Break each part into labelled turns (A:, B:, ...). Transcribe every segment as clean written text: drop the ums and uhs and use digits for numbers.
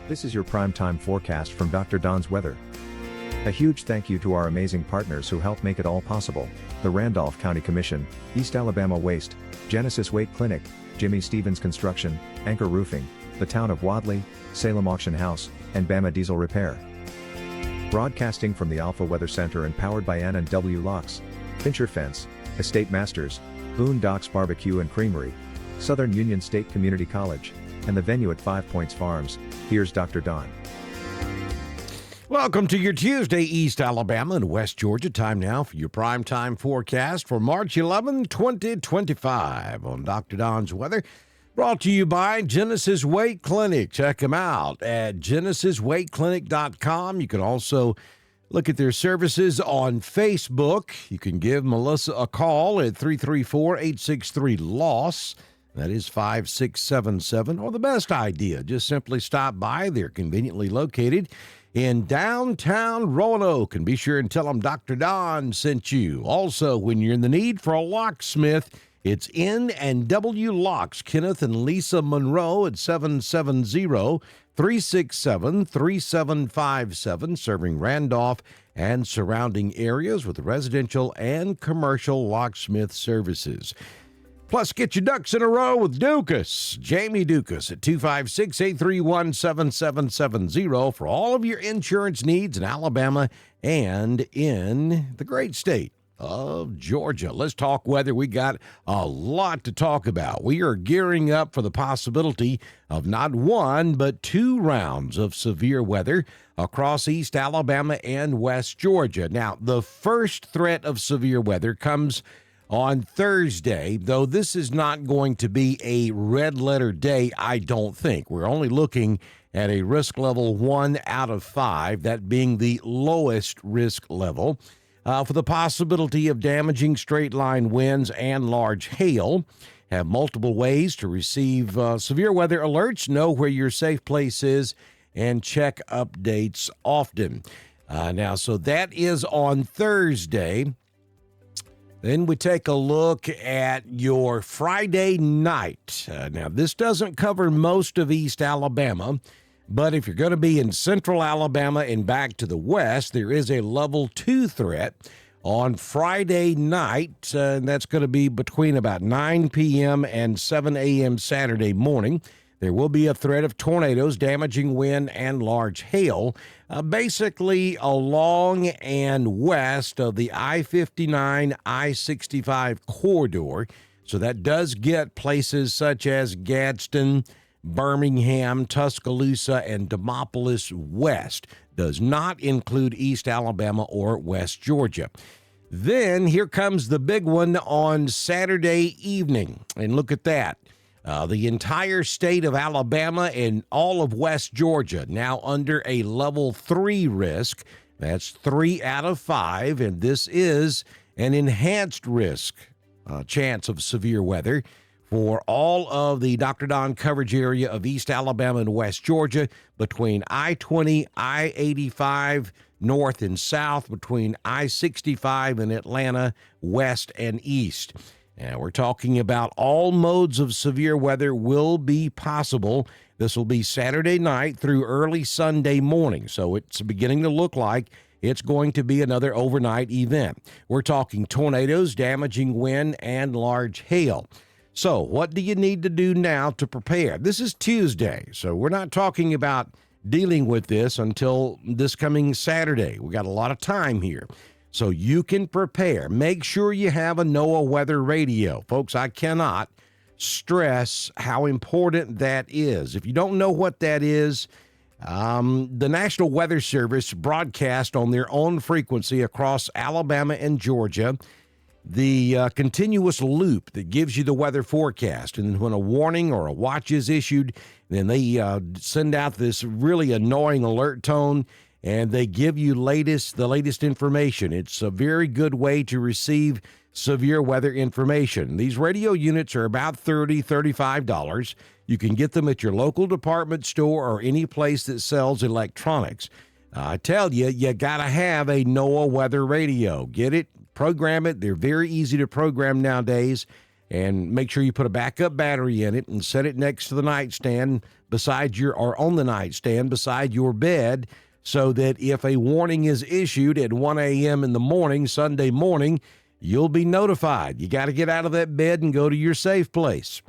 A: This is your primetime forecast from Dr. Don's Weather. A huge thank you to our amazing partners who help make it all possible: the Randolph County Commission, East Alabama Waste, Genesis Weight Clinic, Jimmy Stevens Construction, Anchor Roofing, the Town of Wadley, Salem Auction House, and Bama Diesel Repair. Broadcasting from the Alpha Weather Center and powered by N&W Locks, Fincher Fence, Estate Masters, Boone Docks Barbecue and Creamery, Southern Union State Community College, and the venue at 5 Points Farms, here's Dr. Don.
B: Welcome to your Tuesday, East Alabama and West Georgia. Time now for your primetime forecast for March 11, 2025 on Dr. Don's Weather. Brought to you by Genesis Weight Clinic. Check them out at genesisweightclinic.com. You can also look at their services on Facebook. You can give Melissa a call at 334-863-LOSS. That is 5677. Or the best idea, just simply stop by. They're conveniently located in downtown Roanoke. And be sure and tell them Dr. Don sent you. Also, when you're in the need for a locksmith, it's N&W Locks, Kenneth and Lisa Monroe at 770-367-3757, serving Randolph and surrounding areas with residential and commercial locksmith services. Plus, get your ducks in a row with Dukas. Jamie Dukas at 256-831-7770 for all of your insurance needs in Alabama and in the great state of Georgia. Let's talk weather. We got a lot to talk about. We are gearing up for the possibility of not one, but 2 rounds of severe weather across East Alabama and West Georgia. Now, the first threat of severe weather comes on Thursday, though this is not going to be a red letter day, I don't think. We're only looking at a risk level 1 out of 5, that being the lowest risk level, for the possibility of damaging straight line winds and large hail. Have multiple ways to receive severe weather alerts, know where your safe place is, and check updates often. So that is on Thursday. Then we take a look at your Friday night. Now, this doesn't cover most of East Alabama, but if you're going to be in central Alabama and back to the west, there is a level 2 threat on Friday night, and that's going to be between about 9 p.m. and 7 a.m. Saturday morning. There will be a threat of tornadoes, damaging wind, and large hail, basically along and west of the I-59, I-65 corridor. So that does get places such as Gadsden, Birmingham, Tuscaloosa, and Demopolis west. Does not include East Alabama or West Georgia. Then here comes the big one on Saturday evening. And look at that. The entire state of Alabama and all of West Georgia now under a level 3 risk. That's 3 out of 5, and this is an enhanced risk chance of severe weather for all of the Dr. Don coverage area of East Alabama and West Georgia, between I-20, I-85 north and south, between I-65 and Atlanta west and east. And we're talking about all modes of severe weather will be possible. This will be Saturday night through early Sunday morning. So it's beginning to look like it's going to be another overnight event. We're talking tornadoes, damaging wind, and large hail. So what do you need to do now to prepare? This is Tuesday, so we're not talking about dealing with this until this coming Saturday. We got a lot of time here. So you can prepare. Make sure you have a NOAA weather radio. Folks, I cannot stress how important that is. If you don't know what that is, the National Weather Service broadcast on their own frequency across Alabama and Georgia the continuous loop that gives you the weather forecast. And when a warning or a watch is issued, then they send out this really annoying alert tone, and they give you the latest information. It's a very good way to receive severe weather information. These radio units are about $30, $35. You can get them at your local department store or any place that sells electronics. I tell you, you got to have a NOAA weather radio. Get it, program it. They're very easy to program nowadays. And make sure you put a backup battery in it and set it next to the nightstand. beside your or on the nightstand beside your bed, so that if a warning is issued at 1 a.m. in the morning, Sunday morning, you'll be notified. You got to get out of that bed and go to your safe place.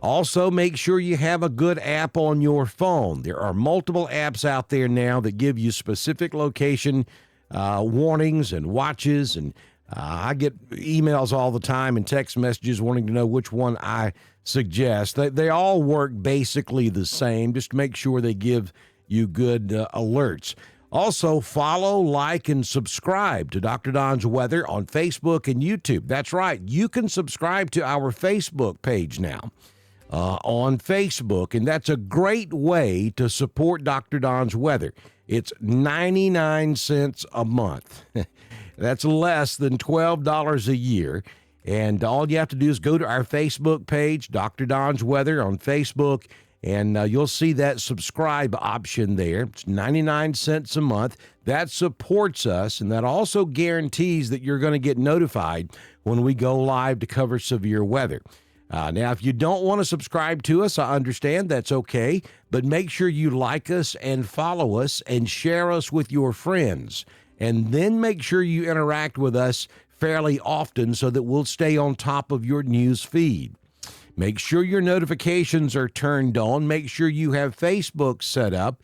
B: Also, make sure you have a good app on your phone. There are multiple apps out there now that give you specific location warnings and watches, and I get emails all the time and text messages wanting to know which one I suggest. They all work basically the same. Just make sure they give you good alerts. Also, follow, like, and subscribe to Dr. Don's Weather on Facebook and YouTube. That's right. You can subscribe to our Facebook page now on Facebook, and that's a great way to support Dr. Don's Weather. It's 99 cents a month. That's less than $12 a year. And all you have to do is go to our Facebook page, Dr. Don's Weather on Facebook, and you'll see that subscribe option there. It's 99 cents a month. That supports us, and that also guarantees that you're going to get notified when we go live to cover severe weather. Now, if you don't want to subscribe to us, I understand. That's okay. But make sure you like us and follow us and share us with your friends. And then make sure you interact with us fairly often so that we'll stay on top of your news feed. Make sure your notifications are turned on. Make sure you have Facebook set up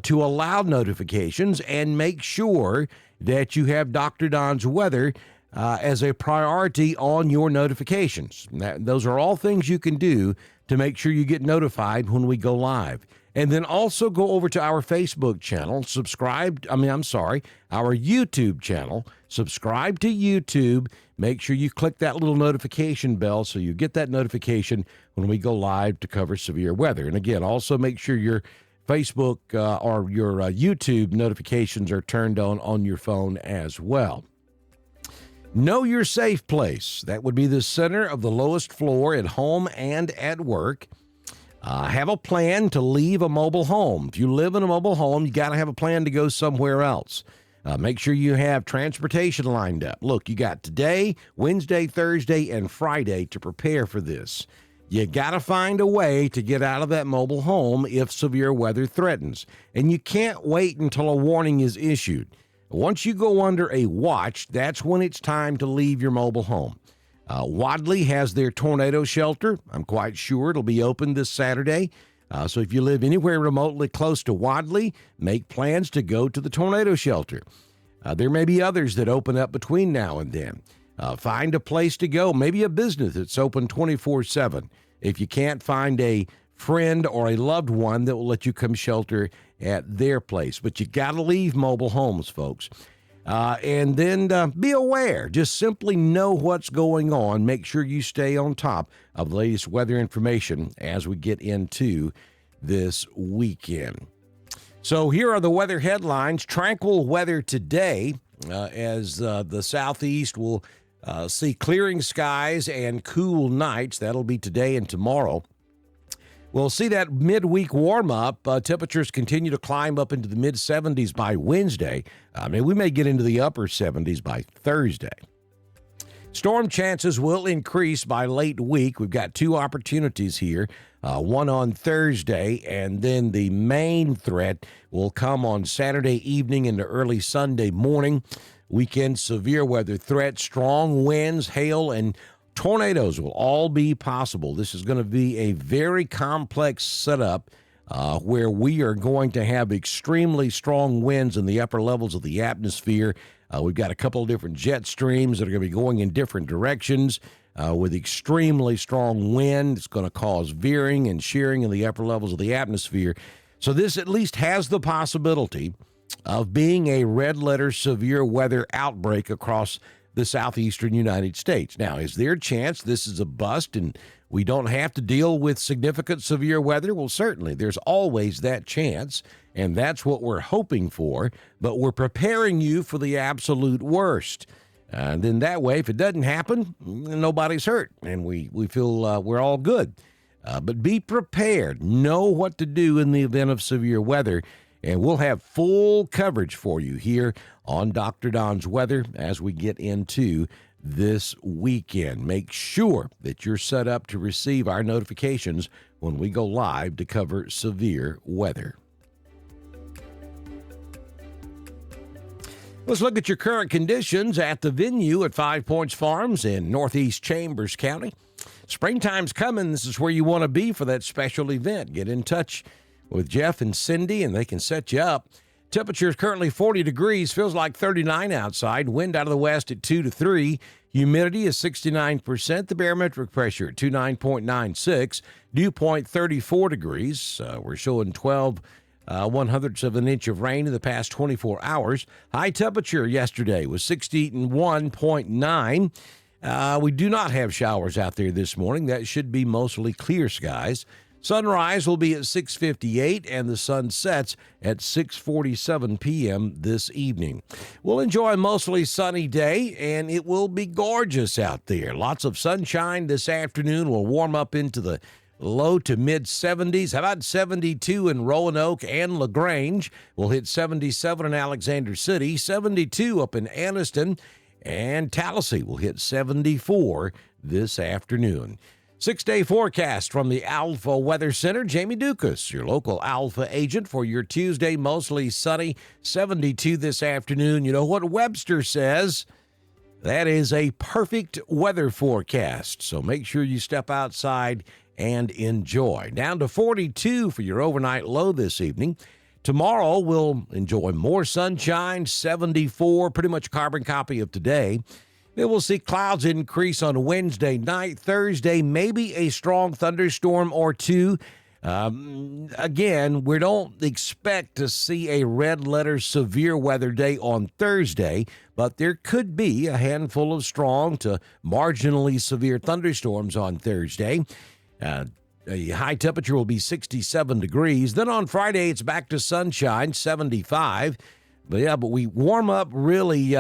B: to allow notifications, and make sure that you have Dr. Don's Weather as a priority on your notifications. Those are all things you can do to make sure you get notified when we go live. And then also go over to our Facebook channel, our YouTube channel. Subscribe to YouTube. Make sure you click that little notification bell so you get that notification when we go live to cover severe weather. And again, also make sure your Facebook or your YouTube notifications are turned on your phone as well. Know your safe place. That would be the center of the lowest floor at home and at work. Have a plan to leave a mobile home. If you live in a mobile home, you got to have a plan to go somewhere else. Make sure you have transportation lined up. Look, you got today, Wednesday, Thursday, and Friday to prepare for this. You got to find a way to get out of that mobile home if severe weather threatens. And you can't wait until a warning is issued. Once you go under a watch, that's when it's time to leave your mobile home. Wadley has their tornado shelter. I'm quite sure it'll be open this Saturday. So if you live anywhere remotely close to Wadley, make plans to go to the tornado shelter. There may be others that open up between now and then. Find a place to go, maybe a business that's open 24/7. If you can't find a friend or a loved one that will let you come shelter at their place. But you got to leave mobile homes, folks. And then be aware. Just simply know what's going on. Make sure you stay on top of the latest weather information as we get into this weekend. So here are the weather headlines. Tranquil weather today as the southeast will see clearing skies and cool nights. That'll be today and tomorrow. We'll see that midweek warm-up. Temperatures continue to climb up into the mid-70s by Wednesday. We may get into the upper 70s by Thursday. Storm chances will increase by late week. We've got two opportunities here, one on Thursday, and then the main threat will come on Saturday evening into early Sunday morning. Weekend severe weather threat, strong winds, hail, and tornadoes will all be possible. This is going to be a very complex setup where we are going to have extremely strong winds in the upper levels of the atmosphere. We've got a couple of different jet streams that are going to be going in different directions with extremely strong wind. It's going to cause veering and shearing in the upper levels of the atmosphere. So this at least has the possibility of being a red letter severe weather outbreak across the southeastern United States. Now, is there a chance this is a bust and we don't have to deal with significant severe weather? Well, certainly. There's always that chance, and that's what we're hoping for, but we're preparing you for the absolute worst. And then that way, if it doesn't happen, nobody's hurt, and we feel we're all good. But be prepared. Know what to do in the event of severe weather, and we'll have full coverage for you here on Dr. Don's Weather as we get into this weekend. Make sure that you're set up to receive our notifications when we go live to cover severe weather. Let's look at your current conditions at the venue at 5 Points Farms in Northeast Chambers County. Springtime's coming. This is where you want to be for that special event. Get in touch with Jeff and Cindy, and they can set you up. Temperature is currently 40 degrees, feels like 39 outside. Wind out of the west at 2 to 3. Humidity is 69%. The barometric pressure at 29.96. Dew point 34 degrees. We're showing 12 1/100ths of an inch of rain in the past 24 hours. High temperature yesterday was 61.9. We do not have showers out there this morning. That should be mostly clear skies. Sunrise will be at 6:58, and the sun sets at 6:47 p.m. this evening. We'll enjoy a mostly sunny day, and it will be gorgeous out there. Lots of sunshine this afternoon. We'll warm up into the low to mid-70s. How about 72 in Roanoke and LaGrange? We'll hit 77 in Alexander City, 72 up in Anniston, and Tallahassee will hit 74 this afternoon. 6-day forecast from the Alpha Weather Center. Jamie Dukas, your local Alpha agent for your Tuesday, mostly sunny, 72 this afternoon. You know what Webster says? That is a perfect weather forecast. So make sure you step outside and enjoy. Down to 42 for your overnight low this evening. Tomorrow we'll enjoy more sunshine, 74, pretty much carbon copy of today. Then we'll see clouds increase on Wednesday night. Thursday, maybe a strong thunderstorm or two. Again, we don't expect to see a red letter severe weather day on Thursday, but there could be a handful of strong to marginally severe thunderstorms on Thursday. A high temperature will be 67 degrees. Then on Friday, it's back to sunshine, 75. But we warm up really,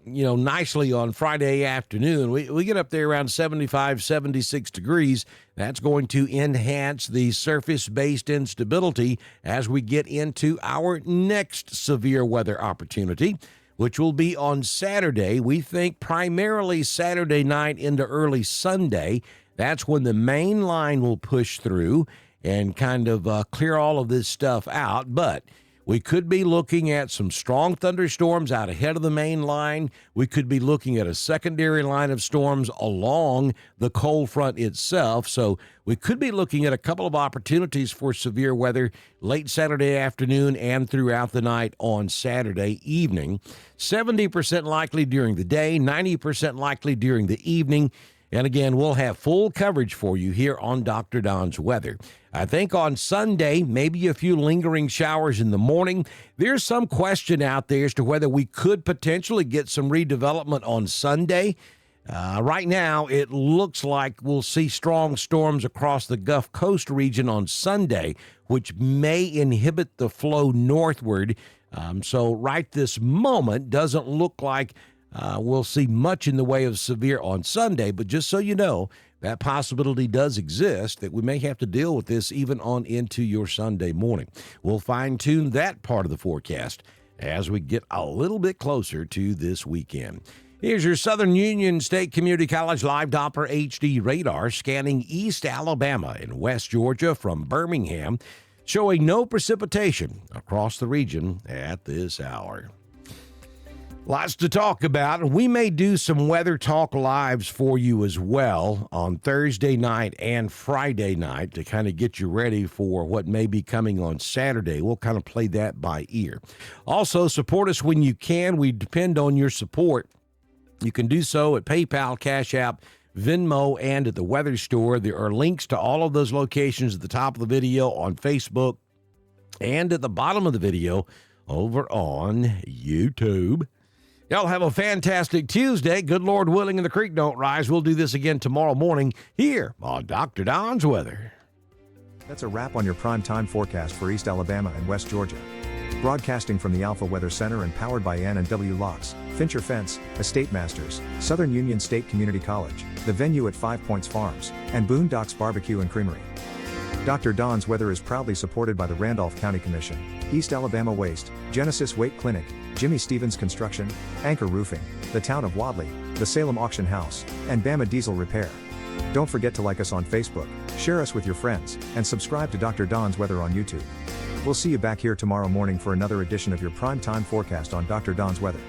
B: nicely on Friday afternoon. We get up there around 75, 76 degrees. That's going to enhance the surface-based instability as we get into our next severe weather opportunity, which will be on Saturday. We think primarily Saturday night into early Sunday. That's when the main line will push through and kind of clear all of this stuff out. But we could be looking at some strong thunderstorms out ahead of the main line. We could be looking at a secondary line of storms along the cold front itself. So we could be looking at a couple of opportunities for severe weather late Saturday afternoon and throughout the night on Saturday evening. 70% likely during the day, 90% likely during the evening. And again, we'll have full coverage for you here on Dr. Don's Weather. I think on Sunday, maybe a few lingering showers in the morning. There's some question out there as to whether we could potentially get some redevelopment on Sunday. Right now, it looks like we'll see strong storms across the Gulf Coast region on Sunday, which may inhibit the flow northward. So right this moment, doesn't look like we'll see much in the way of severe on Sunday, but just so you know, that possibility does exist that we may have to deal with this even on into your Sunday morning. We'll fine-tune that part of the forecast as we get a little bit closer to this weekend. Here's your Southern Union State Community College Live Doppler HD radar scanning East Alabama and West Georgia from Birmingham, showing no precipitation across the region at this hour. Lots to talk about. We may do some Weather Talk Lives for you as well on Thursday night and Friday night to kind of get you ready for what may be coming on Saturday. We'll kind of play that by ear. Also, support us when you can. We depend on your support. You can do so at PayPal, Cash App, Venmo, and at the Weather Store. There are links to all of those locations at the top of the video on Facebook and at the bottom of the video over on YouTube. Y'all have a fantastic Tuesday. Good Lord willing and the creek don't rise. We'll do this again tomorrow morning here on Dr. Don's Weather.
A: That's a wrap on your prime time forecast for East Alabama and West Georgia. Broadcasting from the Alpha Weather Center and powered by N&W Locks, Fincher Fence, Estate Masters, Southern Union State Community College, the venue at 5 Points Farms, and Boondocks Barbecue and Creamery. Dr. Don's Weather is proudly supported by the Randolph County Commission, East Alabama Waste, Genesis Weight Clinic, Jimmy Stevens Construction, Anchor Roofing, the Town of Wadley, the the Salem Auction House, and Bama Diesel Repair. Don't forget to like us on Facebook, share us with your friends, and subscribe to Dr. Don's Weather on YouTube. We'll see you back here tomorrow morning for another edition of your prime time forecast on Dr. Don's Weather.